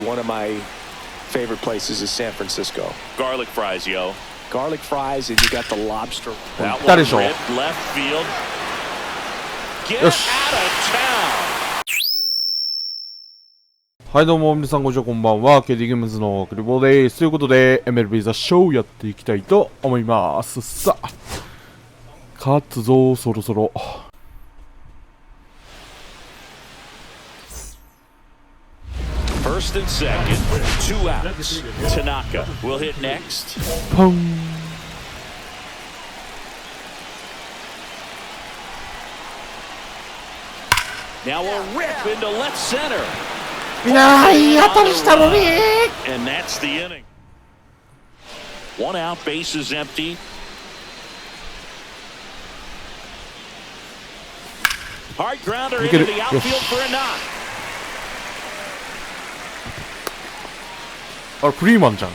One of my favorite places is San Francisco. Garlic fries, yo. Garlic fries, and you got the lobster. That one ripped left field. Get out of town. はいどうも皆さんこんにちは、こんばんは。KD ゲームズのクリボーです。ということで MLB ザショーやっていきたいと思います。さあ勝つぞそろそろ。First and second, 2 outs. Tanaka will hit next. パン。Now a rip into left center. いやー、いい当たりしたのに。 And that's the inning. 1 out, bases empty. Hard grounder into the outfield for a knock. あれフリーマンじゃん。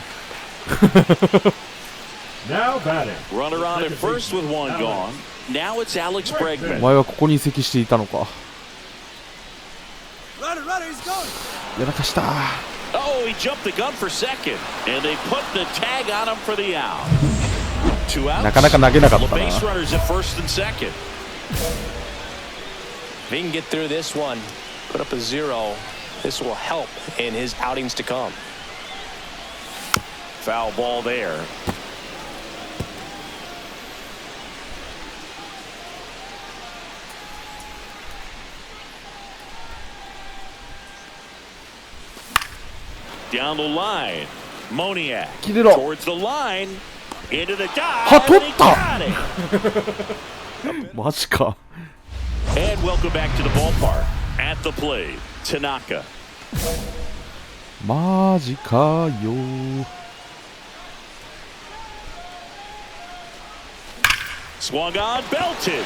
Runner on at first with 1 gone. Now it's Alex お Bregman. 前はここに移籍していたのか。やらかした。 Oh, he jumped the gun for second, and they put the tag on him for the out. 2 outs. なかなか投げなかったな。 Base runners at first and second. If he can get through this one, put up a 0, this will help in his outings to come. Foul ball there. Down the line, Moniak towards the line, into the dive, and he got it. マジか。 And welcome back to the ballpark. At the plate, Tanaka. マジかよ。 Swung on, belted.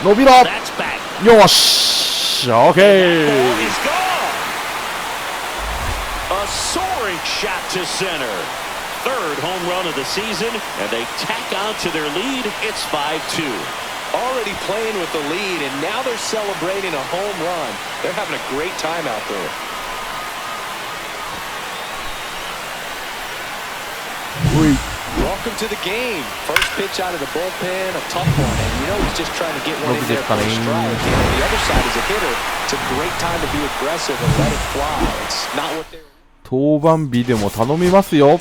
伸びろ。 That's back. よし。オッケー。 He's gone. A soaring shot to center. Third home run of the season, and they tack on to their lead. It's 5-2. Already playing with the lead, and now they're celebrating a home run. They're having a great time out there. Welcome to the game. First pitch out of the bullpen, a tough one, and you know he's just trying to get one in there for a strike. And on the other side, as a hitter, it's a great time to be aggressive and let it fly. It's not what they're... 登板日でも頼みますよ。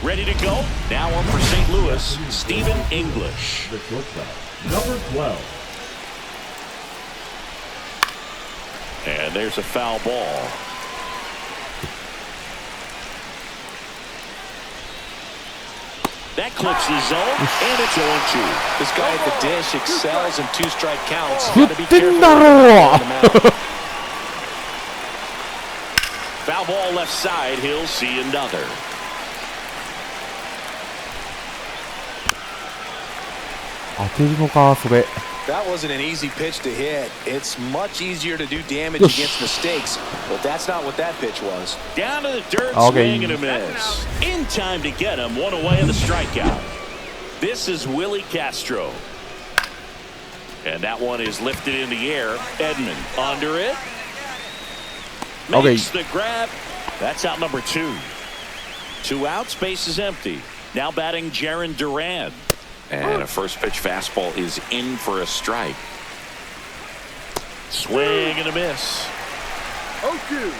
Ready to go. Now on for St. Louis, Stephen English. Number 12. And there's a foul ball. That clips the zone, and it's 0-2. This guy at the dish excels in 2-strike counts. 振ってんだろう。 Foul ball left side. He'll see another. That wasn't an easy pitch to hit. It's much easier to do damage against mistakes, but that's not what that pitch was. Down to the dirt, swing and a miss. In time to get him, 1 away in the strikeout. This is Willie Castro. And that one is lifted in the air. Edman under it. Makes the grab. That's out number 2. 2 outs, base is empty. Now batting Jarren Duran. And a first pitch fastball is in for a strike. Swing and a miss. 0-2.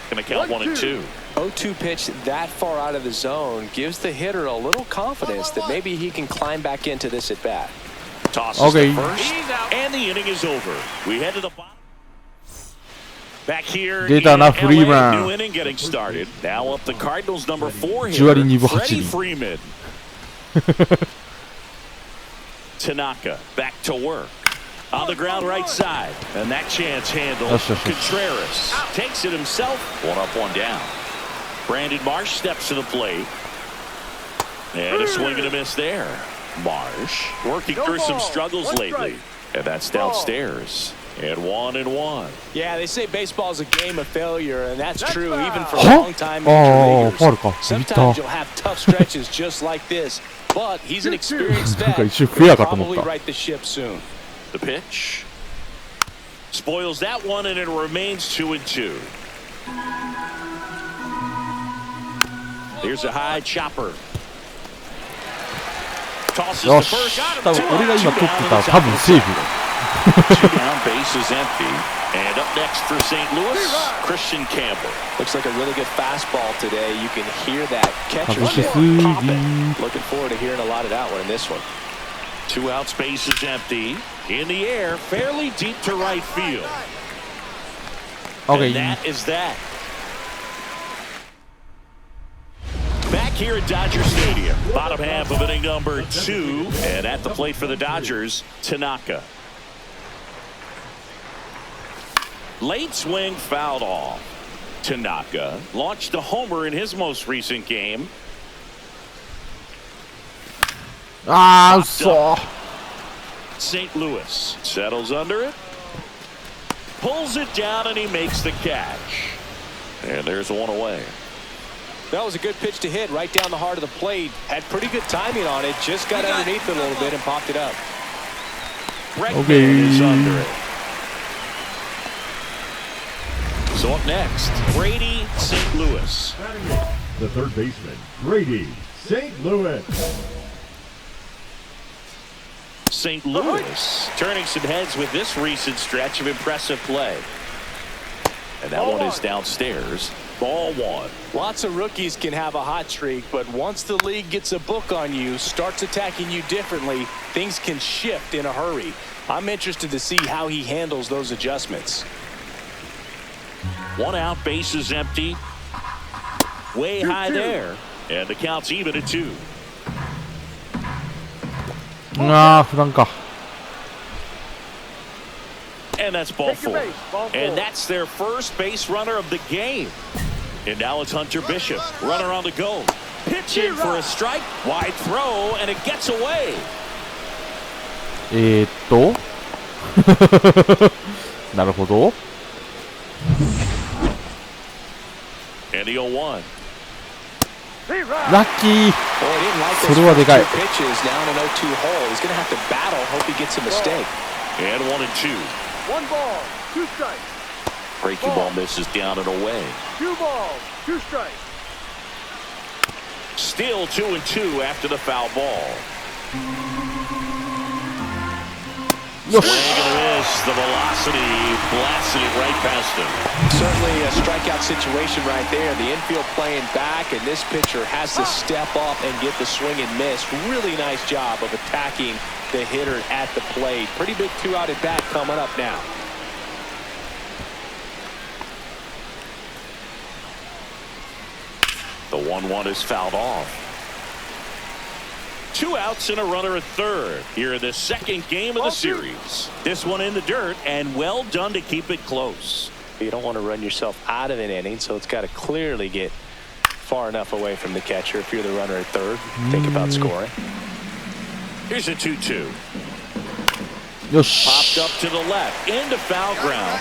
Gonna count 1-2. 0-2 pitch that far out of the zone gives the hitter a little confidence that maybe he can climb back into this at bat. Tosses to first, and the inning is over. We head to the bottom. Back here in LA, new inning getting started. Now up the Cardinals number 4 here, Freddie Freeman. Tanaka back to work. On the ground right side. And that chance handled. Contreras takes it himself. 1 up, 1 down. Brandon Marsh steps to the plate. And a swing and a miss there. Marsh working through some struggles lately. And that's downstairs. And 1-1. Yeah, they say baseball is a game of failure, and that's true even for Huh? long-time major foul leaguers.か。Sometimes you'll have tough stretches just like this, but he's an experienced なん vet. か一瞬フェアかと思っ Probably た。 right the ship soon. The pitch. Spoils that one, and it remains 2-2. Here's a high chopper. Tosses よ the し first. 多分俺が今取ってたら多分セーフ。 Two down, base is empty. And up next for St. Louis, Christian Campbell. Looks like a really good fastball today. You can hear that catcher 外し stick すぎ。 popping. Looking forward to hearing a lot of that one in this one. Two outs, base is empty. In the air, fairly deep to right field. And OK。 that is that. Back here at Dodger Stadium, bottom half of inning number 2, and at the plate for the Dodgers, Tanaka. Late swing fouled off. Tanaka launched a homer in his most recent game. あー、嘘。 St. Louis settles under it, pulls it down, and he makes the catch. And there's one away. That was a good pitch to hit right down the heart of the plate. Had pretty good timing on it. Just got underneath it a little bit and popped it up. Bregman Okay. is under it. So up next, Brady, St. Louis. The third baseman, Brady, St. Louis. St. Louis turning some heads with this recent stretch of impressive play. And that one is downstairs. Ball 1. Lots of rookies can have a hot streak, but once the league gets a book on you, starts attacking you differently, things can shift in a hurry. I'm interested to see how he handles those adjustments. 1 out, base is empty. Way high there. And the count's even at 2. あー、フランか。 And that's ball 4. And that's their first base runner of the game. And now it's Hunter Bishop. Runner on the go. Pitch in for a strike. Wide throw, and it gets away. なるほど。 And the 0-1. ラッキー。 Boy, he didn't like そ those れはでかい。 first two pitches down an 0-2 hole. He's going to have to battle. Hope he gets a mistake. And 1-2. 1 ball, 2 strikes. Breaking ball misses down and away. 2 balls, 2 strikes. Still 2-2 after the foul ball. よし。 Swing and a miss. The velocity blasted it right past him. Certainly a strikeout situation right there. The infield playing back, and this pitcher has to step up and get the swing and miss. Really nice job of attacking the hitter at the plate. Pretty big 2-out at bat coming up now. The 1-1 is fouled off. 2 outs and a runner at third here in the second game of the series. This one in the dirt, and well done to keep it close. You don't want to run yourself out of an inning, so it's got to clearly get far enough away from the catcher. If you're the runner at third, think about scoring. Here's a 2-2. よし。 Popped up to the left into foul ground.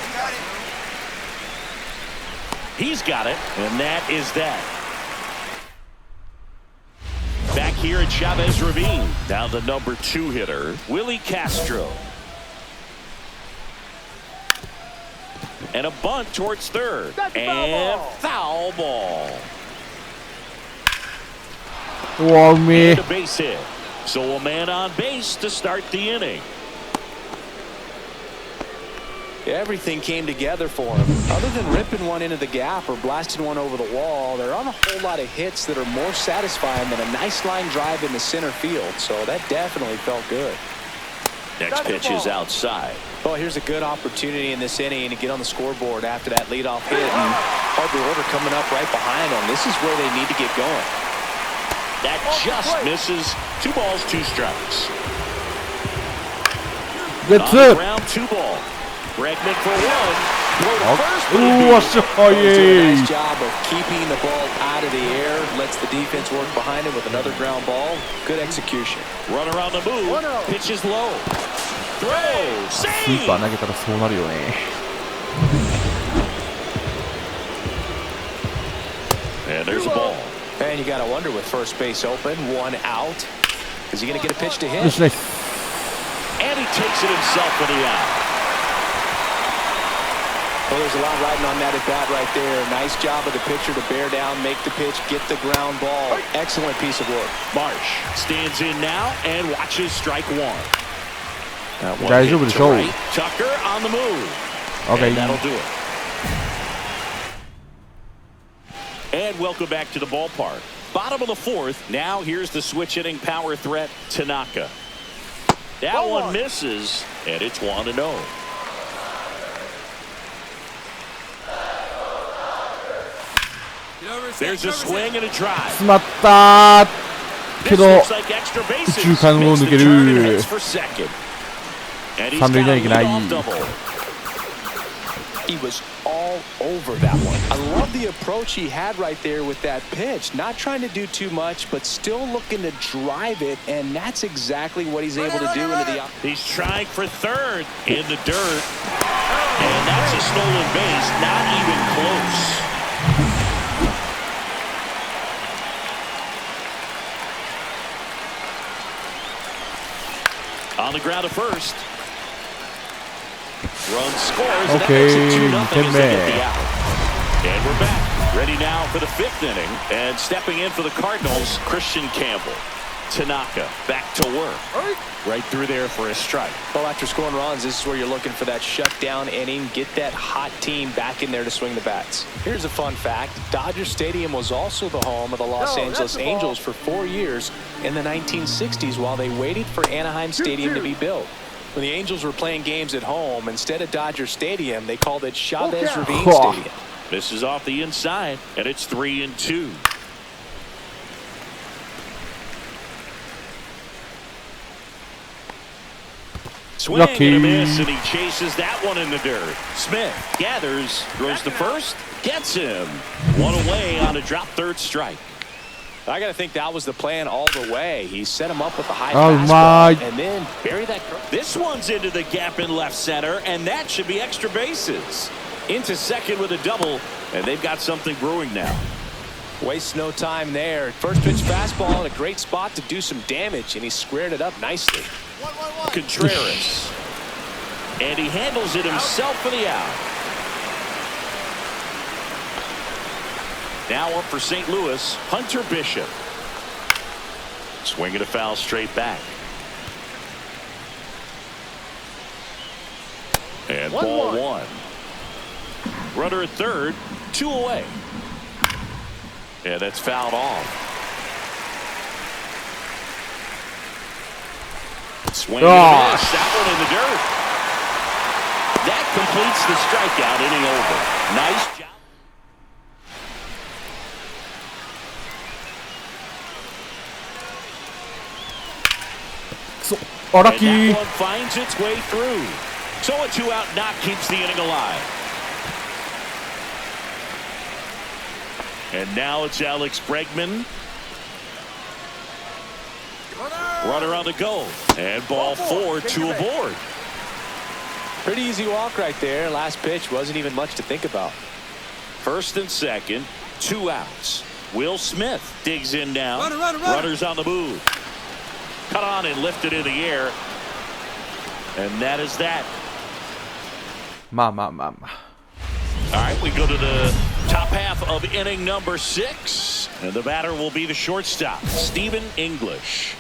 He's got it, and that is that. Back here at Chavez Ravine, now the number 2 hitter, Willie Castro. And a bunt towards third. And foul ball. うわ、うめえ And。a base hit. So a man on base to start the inning. Everything came together for him. Other than ripping one into the gap or blasting one over the wall, there aren't a whole lot of hits that are more satisfying than a nice line drive in the center field. So that definitely felt good. Next pitch is outside. Well, here's a good opportunity in this inning to get on the scoreboard after that leadoff hit. And Harper Order coming up right behind them. This is where they need to get going. That just misses. 2 balls, 2 strikes. ゲッ On ツ the ground, 2 ball. Bregman for 1. Throw to first, but う it わ、 beat. し早 Doing a い nice job of keeping the ball out of the air. Lets the defense work behind it with another ground ball. Good execution. Runner on the move. Pitch is low. throw. スーパー投げたらそうなるよね。And there's a ball. And you got to wonder with first base open, one out. Is he going to get a pitch to hit? よし、ナイス。 And he takes it himself for the out. Well, there's a lot riding on that at bat right there. Nice job of the pitcher to bear down, make the pitch, get the ground ball. Excellent piece of work. Marsh stands in now and watches strike one. That one 大丈夫でしょう。 hit to right. Tucker on the move. Okay. And that'll do it. And welcome back to the ballpark. Bottom of the fourth. Now here's the switch hitting power threat, Tanaka. That one misses, and it's 1-0. There's a swing and a drive. 詰まったけ This ど looks like extra bases. 右中間を Makes 抜け the る。 turn and heads for second. And he's 三塁 got には a いけない。 leadoff double. He was all over that one. I love the approach he had right there with that pitch. Not trying to do too much, but still looking to drive it, and that's exactly what he's able to do into the... He's trying for third in the dirt. And that's a stolen base, not even close. On the ground at first. Run scores. And that makes it 2-0 as they get the out. And we're back. Ready now for the fifth inning. And stepping in for the Cardinals, Christian Campbell. Tanaka back to work. Right through there for a strike. Well, after scoring runs, this is where you're looking for that shutdown inning. Get that hot team back in there to swing the bats. Here's a fun fact. Dodger Stadium was also the home of the Los Angeles Angels for 4 years in the 1960s while they waited for Anaheim Stadium to be built. When the Angels were playing games at home, instead of Dodger Stadium, they called it Chavez Ravine Stadium. This is off the inside, and it's 3-2. Swing and a miss, and he chases that one in the dirt. Smith gathers, throws to first, gets him. One away on a drop third strike. I got to think that was the plan all the way. He set him up with a high fastball and then bury that. This one's into the gap in left center, and that should be extra bases. Into second with a double, and they've got something brewing now. Wastes no time there. First pitch fastball in a great spot to do some damage, and he squared it up nicely. Contreras. And he handles it himself for the out. Now up for St. Louis, Hunter Bishop. Swinging a foul straight back. And ball one. Runner at third, 2 away. Yeah, that's fouled off. Swing and a miss. That one in the dirt. That completes the strikeout, inning over. Nice job. Oh, lucky. And that one finds its way through. So a 2-out knock keeps the inning alive. And now it's Alex Bregman. Runner on the go. And ball 4, 2 aboard. Pretty easy walk right there. Last pitch wasn't even much to think about. First and second, 2 outs. Will Smith digs in now. Runners on the move. Cut on and lifted in the air. And that is that. Ma. All right, we go to the top half of inning number 6. And the batter will be the shortstop, Stephen English.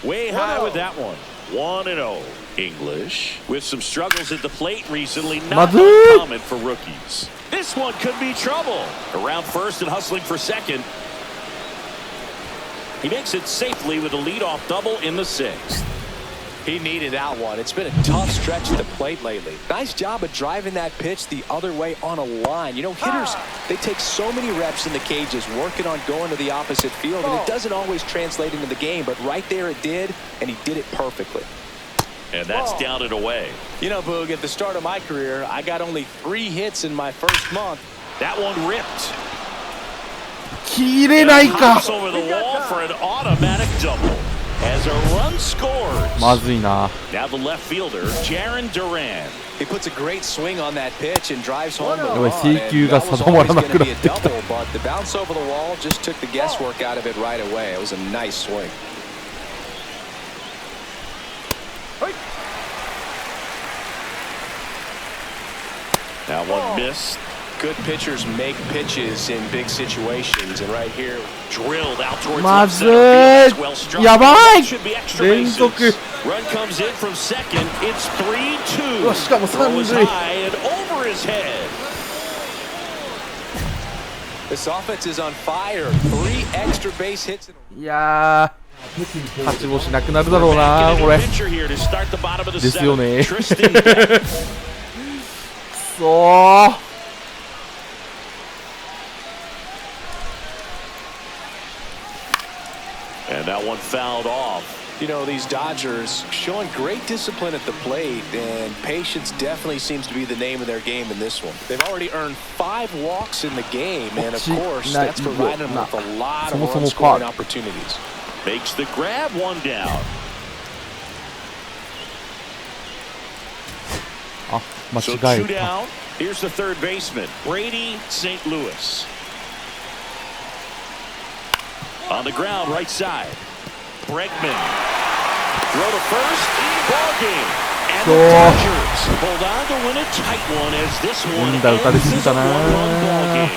Way high with that one. 1-0. English with some struggles at the plate recently. Not uncommon for rookies. This one could be trouble. Around first and hustling for second. He makes it safely with a leadoff double in the 6th. He needed that one. It's been a tough stretch at the plate lately. Nice job of driving that pitch the other way on a line. You know, hitters, they take so many reps in the cages working on going to the opposite field, and it doesn't always translate into the game, but right there it did, and he did it perfectly. And that's down and away. You know, Boog, at the start of my career, I got only 3 hits in my first month. That one ripped. 切れないか。 Over the wall for an automatic double. as a run scores. まずいな。 Now the left fielder, Jarren Duran. He puts a great swing on that pitch and drives home the やばい、 run. 制球が And that was 定まら always な going く to な be っ a てきた。 double, but the bounce over the wall just took the guesswork out of it right away. It was a nice swing. Now one missed. Good pitchers make pitches in big situations, and right here, Drilled out towards ま left ず center. い。 That's well struck. やばい。 Should be extra 連 bases. 続。 Run comes in from second. It's 3-2. うわ、しかも Throw is 三塁。 high and over his head. this offense is on fire. 3 extra base hits. いやー、勝ち星なくなるだろうな、これ。ですよね。くそー。And that one fouled off. You know, these Dodgers showing great discipline at the plate, and patience definitely seems to be the name of their game in this one. They've already earned 5 walks in the game, and of course, that's provided them with a lot of run scoring opportunities. Makes the grab, one down. あ、間 So 違 two えた。 down. Here's the third baseman, Brady St. Louis. On the ground, right side. Bregman. Throw to first. Ball game. And the Dodgers hold on to win a tight one as this one ends as a one-run ball game.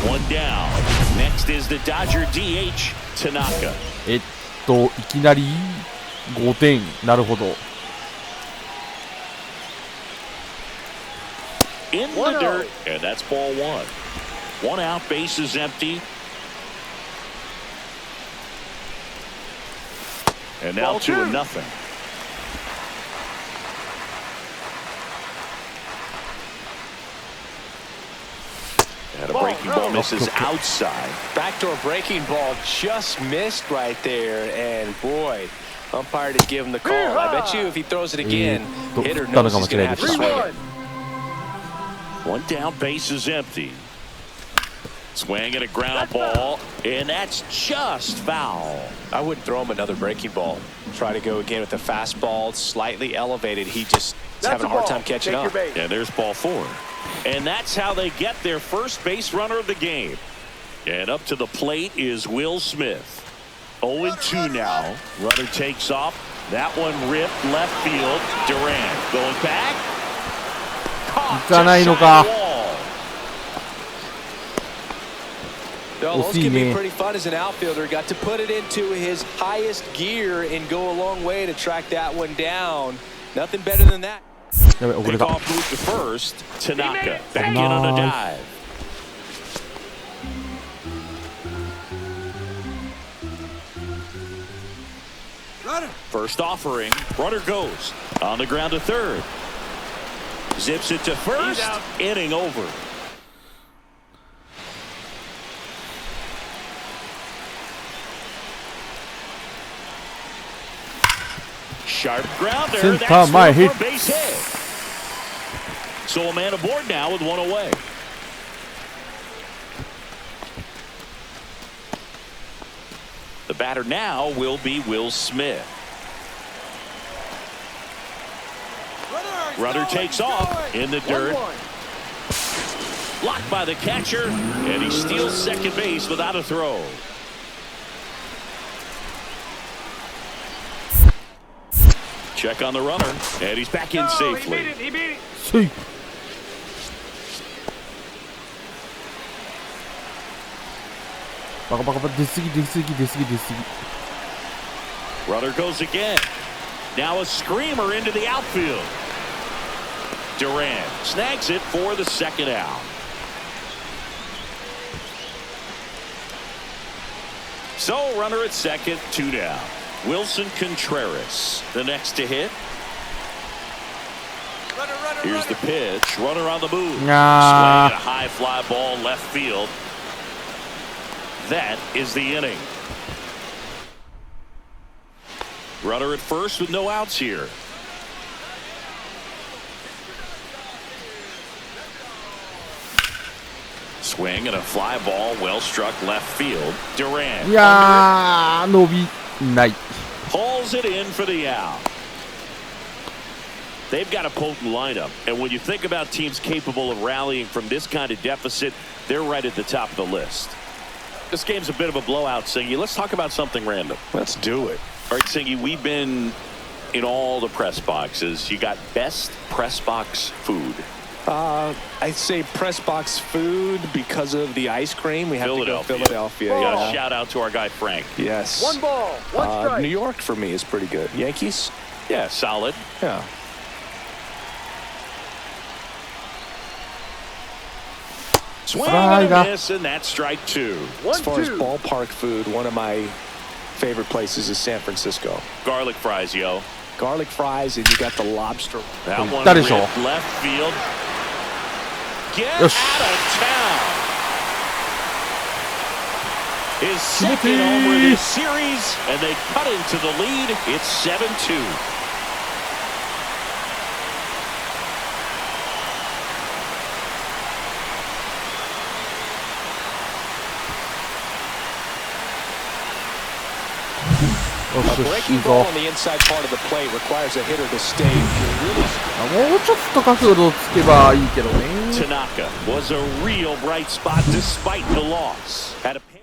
One down. Next is the Dodger DH, Tanaka. いきなり5点。なるほど。 In the dirt, and that's ball 1. 1 out, base is empty. And now 2-0. And a breaking ball misses outside. Backdoor breaking ball just missed right there, and boy, umpire didn't give him the call. I bet you if he throws it again, hitter knows he's going to have to swing it. 1 down, base is empty. Swing and a ground ball, and that's just foul. I wouldn't throw him another breaking ball. Try to go again with the fastball, slightly elevated. He just is having a hard time catching up. And there's ball 4. And that's how they get their first base runner of the game. And up to the plate is Will Smith. 0-2 now. Runner takes off. That one ripped left field. Durant going back. いかないのか。 Those can be pretty fun as an outfielder. Got to put it into his highest gear and go a long way to track that one down. Nothing better than that. やべ、遅れた。 Off move to first. Tanaka back in on a dive. First offering. Runner goes on the ground to third. Zips it to first. Inning over. Sharp grounder. Center, That's my for a hit. base hit. So a man aboard now with 1 away. The batter now will be Will Smith. Runner takes off in the dirt. Blocked by the catcher, and he steals second base without a throw. Check on the runner, and he's back in safely. He beat it. せい。バカバカバカ、出すぎ出すぎ出すぎ出すぎ。 Runner goes again. Now a screamer into the outfield. Duran snags it for the second out. So runner at second, 2 down. Wilson Contreras, the next to hit. Here's the pitch. Runner on the move. Swing Nah. at a high fly ball left field. That is the inning. Runner at first with no outs here. Swing and a fly ball, well struck left field. Duran. いやー伸びない。 Pulls it in for the out. They've got a potent lineup, and when you think about teams capable of rallying from this kind of deficit, they're right at the top of the list. This game's a bit of a blowout, Singy. Let's talk about something random. Let's do it. All right, Singy, we've been in all the press boxes. You got best press box food. I'd say press box food because of the ice cream. We have to go Philadelphia. We got Yeah. a shout out to our guy Frank. Yes. 1 ball, 1 strike. New York for me is pretty good. Yankees? Yeah, solid. Yeah. Swing and a miss, and that's strike 2. As far as ballpark food, one of my favorite places is San Francisco. Garlic fries, yo. Garlic fries, and you got the lobster. That one That is all. ripped left field. Get Yes. out of town. His second homer this series, and they cut into the lead. It's 7-2. A breaking ball on the inside part of the plate requires a hitter to stay really. もうちょっと角度つけばいいけどね。 Tanaka was a real bright spot despite the loss. Had a pair.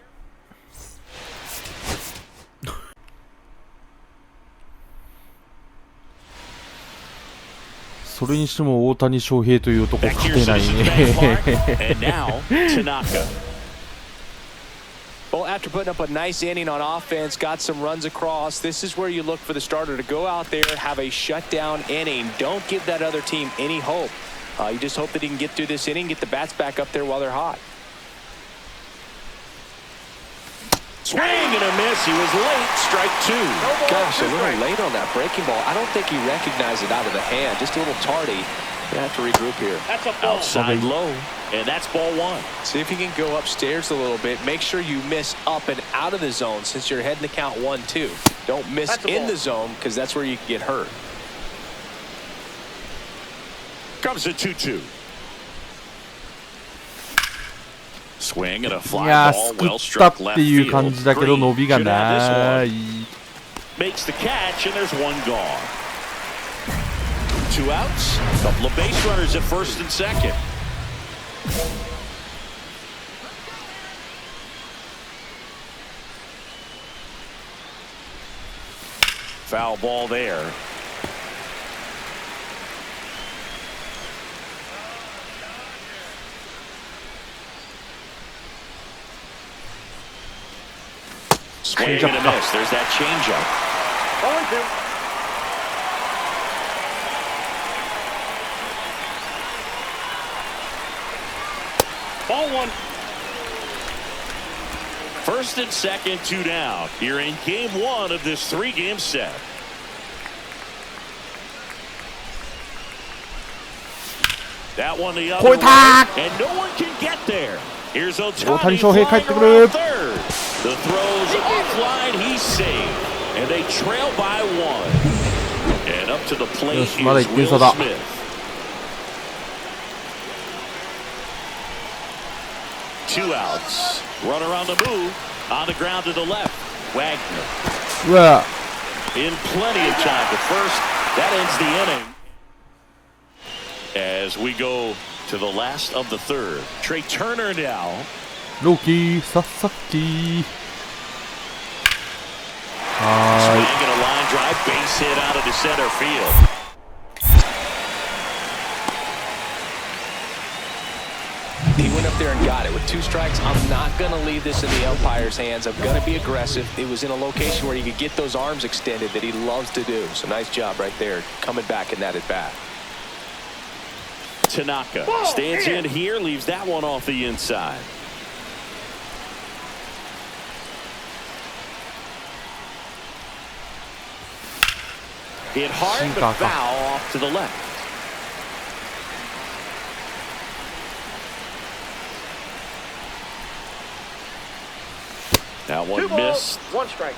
それにしても大谷翔平という男 Back 勝 here, てない Citizens Bank ね。 Park. And now, Tanaka. Well, after putting up a nice inning on offense, got some runs across, this is where you look for the starter to go out there, have a shutdown inning. Don't give that other team any hope. You just hope that he can get through this inning, get the bats back up there while they're hot. Swing and a miss. He was late. Strike 2. Gosh, a little late on that breaking ball. I don't think he recognized it out of the hand. Just a little tardy. You have to regroup here. That's a ball. Outside low. And that's ball 1. See if you can go upstairs a little bit. Make sure you miss up and out of the zone since you're heading to count 1-2. Don't miss That's a in ball. the zone because that's where you can get hurt. Comes a 2-2. Swing and a い fly やー ball. すく Well ったっ struck left ていう field. 感じだけど Green 伸びが should have な this い。 one. Makes the catch, and there's one gone. 2 outs. Couple of base runners at first and second. Foul ball there. Swing and a miss. There's that changeup. 0-2. Ball 1. First and second, 2 down. You're in game 1 of this 3-game set. That one the other way, and no one can get there. Here's Ohtani flying around third. The throw's offline. He's saved, and they trail by 1. And up to the plate is Will Smith. 2 outs. Runner on the move. On the ground to the left. Wagner. うわ In plenty of time to first. That ends the inning. As we go to the last of the third. Trey Turner now. ローキー佐々木 Swing and a line drive. Base hit out of the center field. He went up there and got it with 2 strikes. I'm not going to leave this in the umpire's hands. I'm going to be aggressive. It was in a location where he could get those arms extended that he loves to do. So nice job right there coming back in that at bat. Tanaka stands in here, leaves that one off the inside. Hit hard but foul off to the left. That 2 one balls, missed. 1 strike.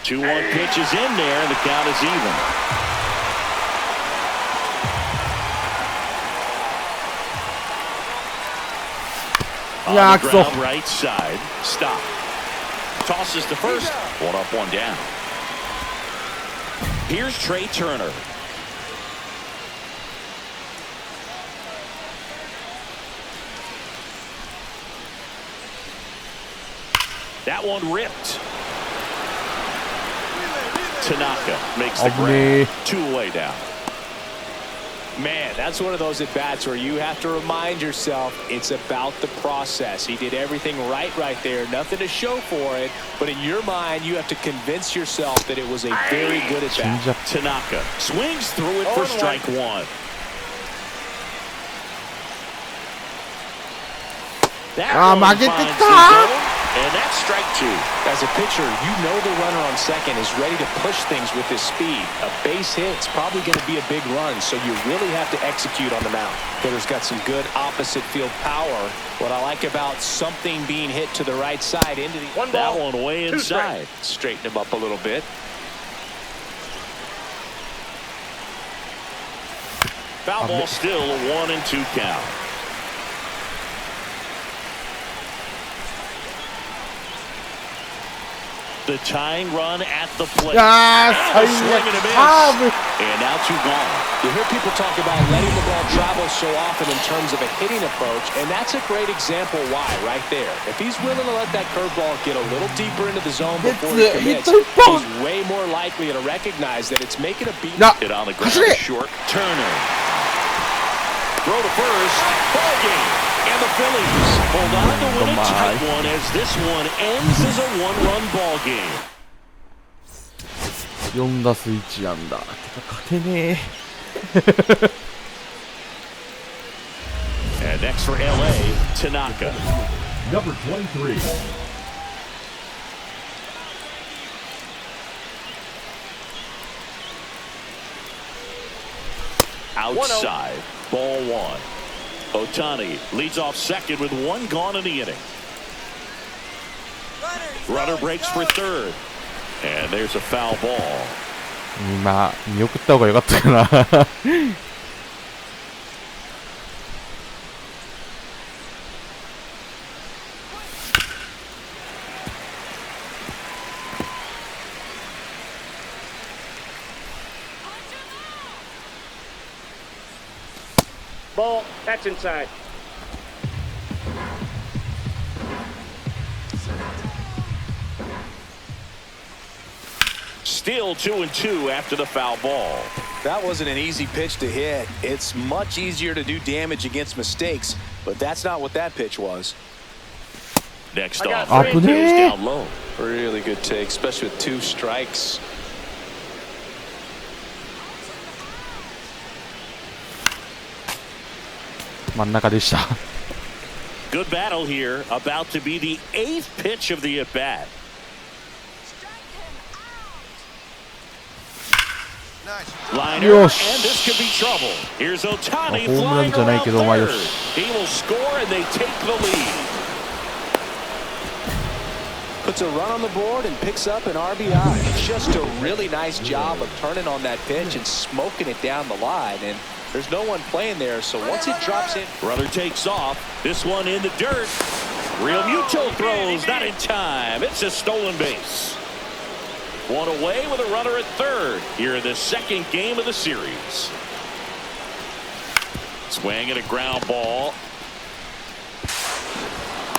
2-1 pitch is in there, and the count is even. On the ground, right side. Stop. Tosses to first. 1 up, 1 down. Here's Trey Turner. That one ripped. Tanaka makes the grab. 2 away down. Man, that's one of those at-bats where you have to remind yourself it's about the process. He did everything right there. Nothing to show for it. But in your mind, you have to convince yourself that it was a very good at-bat. Tanaka swings through it for strike 1. That one finds the zone, and that's strike 2. As a pitcher, you know the runner on second is ready to push things with his speed. A base hit's probably going to be a big run, so you really have to execute on the mound. Hitter's got some good opposite field power. What I like about something being hit to the right side into the that one way inside. Straighten him up a little bit. Foul ball still a 1-2 count. The tying run at the plate. And now 2 gone. You hear people talk about letting the ball travel so often in terms of a hitting approach, and that's a great example why right there. If he's willing to let that curveball get a little deeper into the zone before he commits, he's way more likely to recognize that it's making a beat. Hit on the ground short. Turner. Throw to first. Ball game. And the Phillies hold on to win a tight one as this one ends as a 1-run ball game. 4打数1安打。てか勝てねえ。And next for LA, Tanaka. Number 23. Outside, ball 1. Ohtani leads off second with 1 gone in the inning. Runner breaks for third. And there's a foul ball. 今見送った方が良かったかなBall. That's inside. Still 2-2 after the foul ball. That wasn't an easy pitch to hit. It's much easier to do damage against mistakes, but that's not what that pitch was. Next off, goes down low. Really good take, especially with 2 strikes. Good battle here, about to be the 8th pitch of the at-bat. Liner, and this could be trouble. Here's Ohtani flying around third. He will score, and they take the lead. Puts a run on the board and picks up an RBI. Just a really nice job of turning on that pitch and smoking it down the line. And there's no one playing there, so once it drops in. Runner takes off. This one in the dirt. Real Muto throws, not in time. It's a stolen base. 1 away with a runner at third here in the 2nd game of the series. Swing and a ground ball.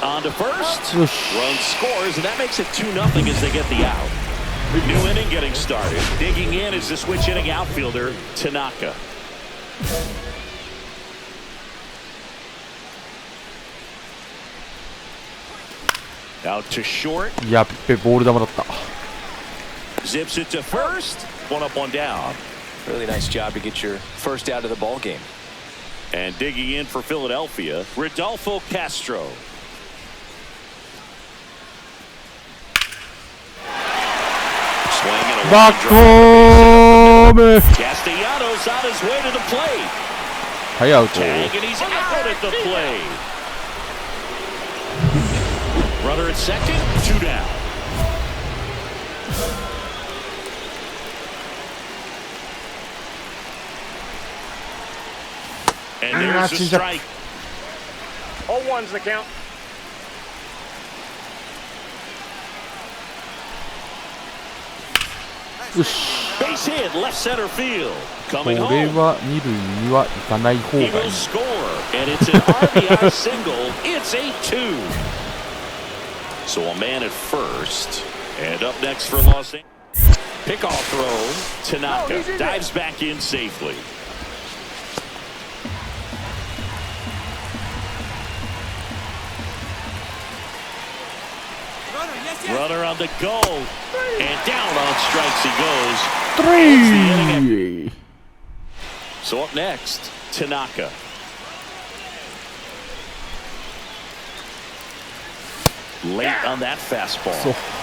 On to first. Run scores, and that makes it 2-0 as they get the out. New inning getting started. Digging in is the switch hitting outfielder, Tanaka. Out to short. いや、ボール球だった。 Zips it to first. 1 up, 1 down. Really nice job to get your first out of the ball game. And digging in for Philadelphia, Rodolfo Castro. Swinging a back home. Castellanos on his way to the plate. Tag, and he's out at the plate. Runner at second, 2 down. And there's the strike. 0-1's the count. Base hit, left center field. こ Coming れ home. は二塁には行かない方がい He い will score, and it's an RBI single. It's 8-2. So a man at first, and up next for Los Angeles. Pickoff throw. Tanaka dives back in safely. Runner on the go, and down on strikes he goes. 3! So up next, Tanaka. Late on that fastball.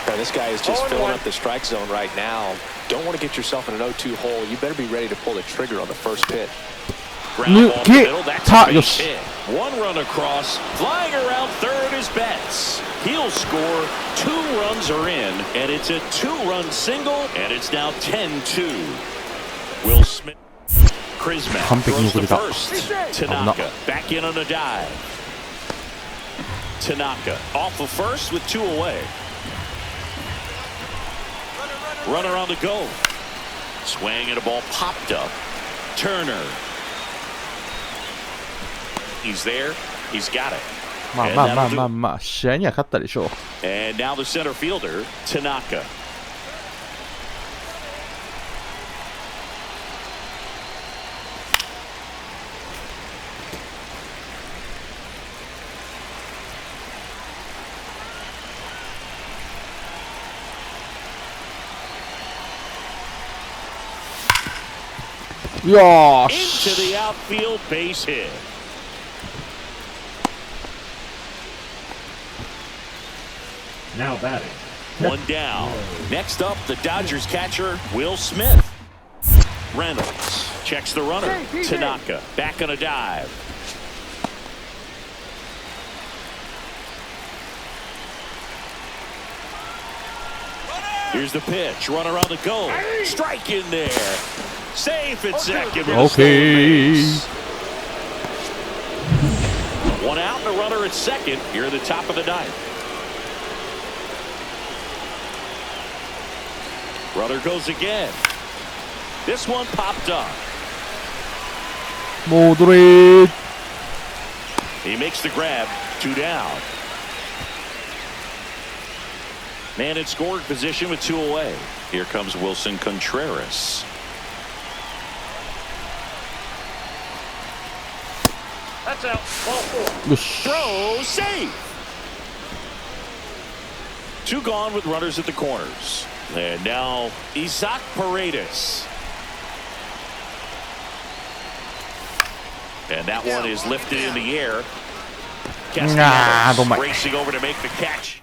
Now, this guy is just 0-1. filling up the strike zone right now. Don't want to get yourself in an 0-2 hole. You better be ready to pull the trigger on the first pitch. Ground ball to the middle. That's a Ta- base yosh. hit. One run across. Flying around third is Betts. He'll score. 2 runs are in, and it's a 2-run single, and it's now 10-2. Will Smith. Krisman throws the first. Tanaka back in on a dive. Tanaka off of first with 2 away. Runner on the go. Swing and a ball popped up. Turner. He's there. He's got it. まあまあまあまあまあ、試合には勝ったでしょう。 And now the center fielder, Tanaka. Yo Into the outfield base hit. Now batting. 1 down. Next up, the Dodgers catcher, Will Smith. Reynolds checks the runner. Tanaka back on a dive. Here's the pitch. Runner on the go. Strike in there. Safe at second. Okay. 1 out and a runner at second here at the top of the ninth. Runner goes again. This one popped up. 戻れ。 He makes the grab. 2 down. Man in scoring position with 2 away. Here comes Wilson Contreras. That's out. Ball 4. よし。 Throw safe. 2 gone with runners at the corners. And now Isaac Paredes. And that one is lifted in the air. Nah, don't mind. Castellanos racing over to make the catch.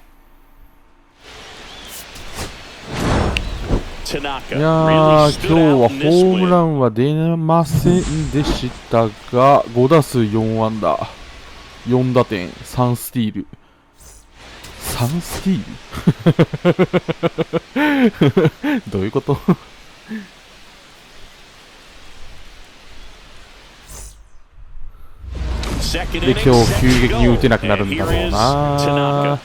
Tanaka いやー、 really 今 stood 日は out in ホ this ームラ win. ンは出ませんでしたが、5打数4安打、4打点、3スティール。3スティールどういうことで、今日急激に打てなくなるんだろうな。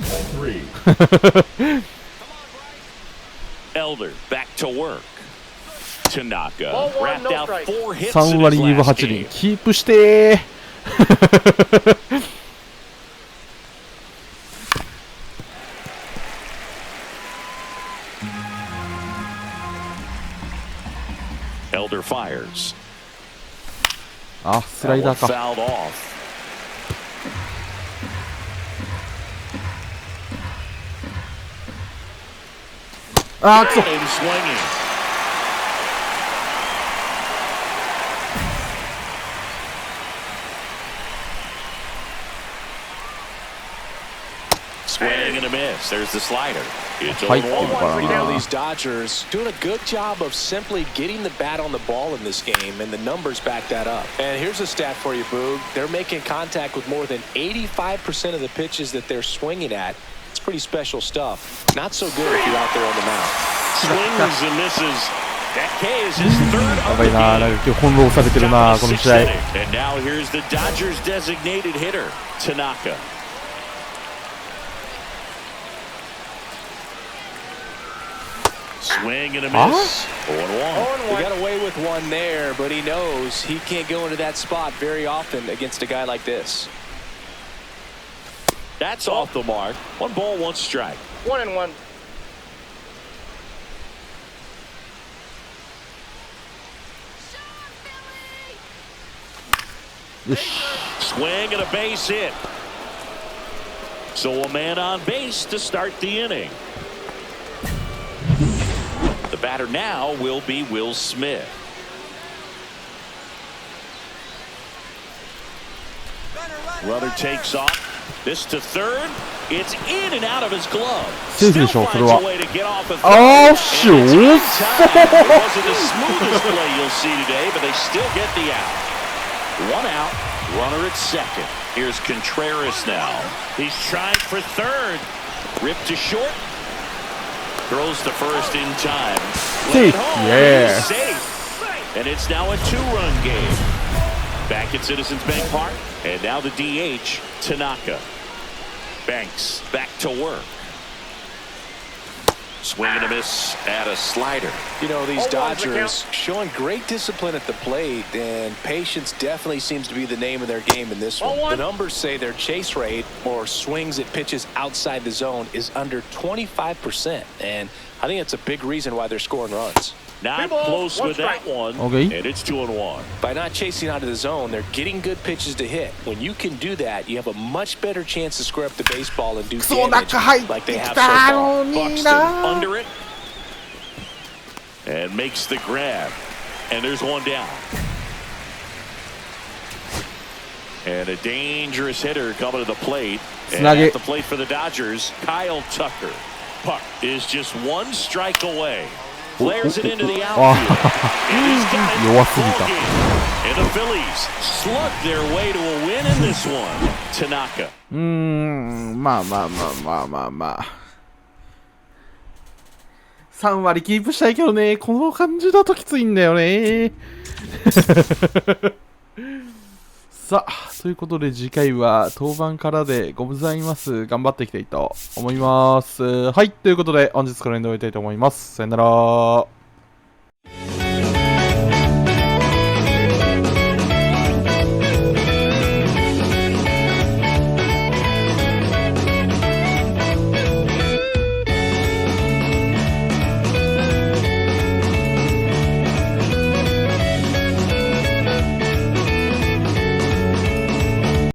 Elder back to work. Tanaka wrapped out 4 hits 3 in 割 his 2分 last 8厘 game. キープしてーElder fires. あ、スライダー That か。 one fouled off. あー、くそ And swinging. Swing and a miss. There's the slider. It's 入ってる 0-1. のか You know, な these Dodgers doing a good job of simply getting the bat on the ball in this game, and the numbers back that up. And here's a stat for you, Boog. They're making contact with more than 85% of the pitches that they're swinging at. It's pretty special stuff. Not so good if you're out there on the mound. Swings and misses. That K is his third や of ば the いな、なん game. か今日翻弄されてるな、この試合。 And now here's the Dodgers designated hitter, Tanaka. Swing and a miss. 0-1. He got away with one there, but he knows he can't go into that spot very often against a guy like this. That's off the mark. 1 ball, 1 strike. 1-1. Swing and a base hit. So a man on base to start the inning. The batter now will be Will Smith. Runner takes off. This to third. It's in and out of his glove. Still finds a way to get off of third. Oh, shoot. It wasn't the smoothest play you'll see today, but they still get the out. 1 out. Runner at second. Here's Contreras now. He's trying for third. Ripped to short. Throws to first in time. Safe. Yeah. He's safe. And it's now a 2-run game. Back at Citizens Bank Park. And now the DH, Tanaka. Banks back to work. Swing and a miss at a slider. You know, these Dodgers showing great discipline at the plate, and patience definitely seems to be the name of their game in this one. The numbers say their chase rate or swings at pitches outside the zone is under 25%, and I think it's a big reason why they're scoring runs. Not close with that one, Okay. and it's 2-1. By not chasing out of the zone, they're getting good pitches to hit. When you can do that, you have a much better chance to square up the baseball and do damage like they have so far. Buxton under it and makes the grab, and there's 1 down. And a dangerous hitter coming to the plate. And at the plate for the Dodgers, Kyle Tucker. Puck is just 1 strike away. Flares it into the outfield. And he's got it. Ball game. And the Phillies slug their way to a win in this one. Tanaka. まあまあまあまあまあまあ。3割キープしたいけどね、この感じだときついんだよね。さあ、ということで次回は登板からでございます。頑張っていきたいと思います。はい、ということで本日から終えたいと思います。さよなら。